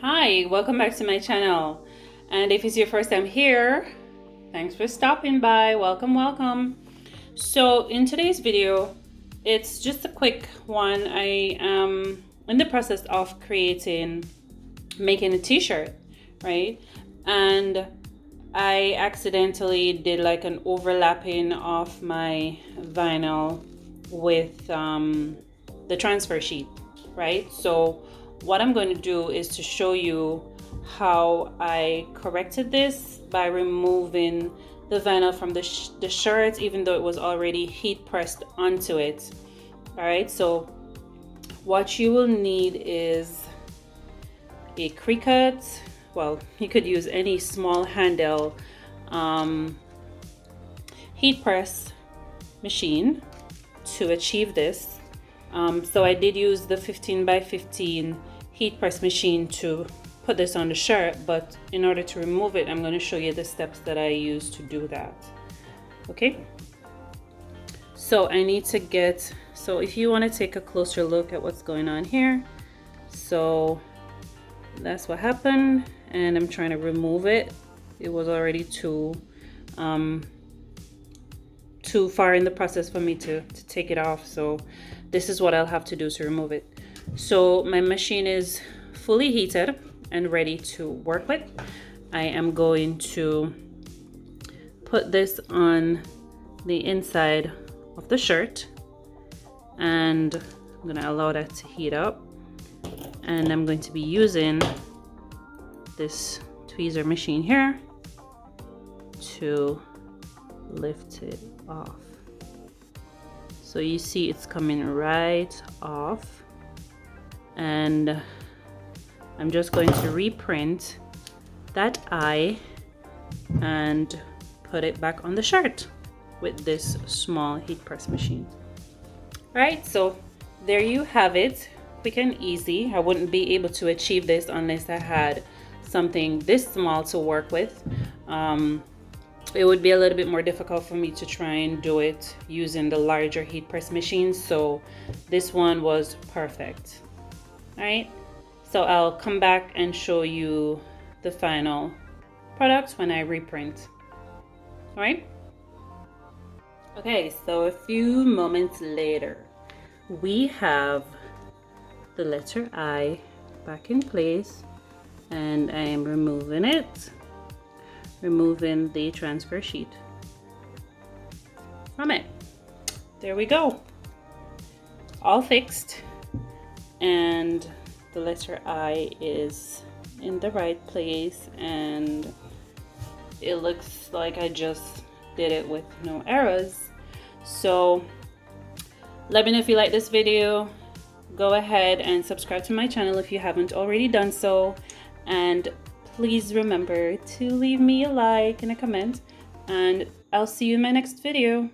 Hi, welcome back to my channel. And if it's your first time here, thanks for stopping by. Welcome. So in today's video, it's just a quick one. I am in the process of making a t-shirt, right? And I accidentally did like an overlapping of my vinyl with the transfer sheet, right? So what I'm going to do is to show you how I corrected this by removing the vinyl from the shirt, even though it was already heat pressed onto it. All right, so what you will need is a Cricut. Well, you could use any small handle heat press machine to achieve this. So I did use the 15 by 15 heat press machine to put this on the shirt, but in order to remove it, I'm going to show you the steps that I use to do that. Okay, so I need to so if you want to take a closer look at what's going on here, so that's what happened, and I'm trying to remove it. It was already too far in the process for me to take it off, so this is what I'll have to do to remove it. So my machine is fully heated and ready to work with. I am going to put this on the inside of the shirt, and I'm going to allow that to heat up, and I'm going to be using this tweezer machine here to lift it off. So you see it's coming right off, and I'm just going to reprint that eye and put it back on the shirt with this small heat press machine. All right, so there you have it, quick and easy. I wouldn't be able to achieve this unless I had something this small to work with. It would be a little bit more difficult for me to try and do it using the larger heat press machine, so this one was perfect. All right, so I'll come back and show you the final product when I reprint. All right, okay, so a few moments later, we have the letter I back in place, and I am removing the transfer sheet from it. There we go, all fixed, and the letter I is in the right place, and it looks like I just did it with no errors. So let me know if you like this video. Go ahead and subscribe to my channel if you haven't already done so, and please remember to leave me a like and a comment, and I'll see you in my next video.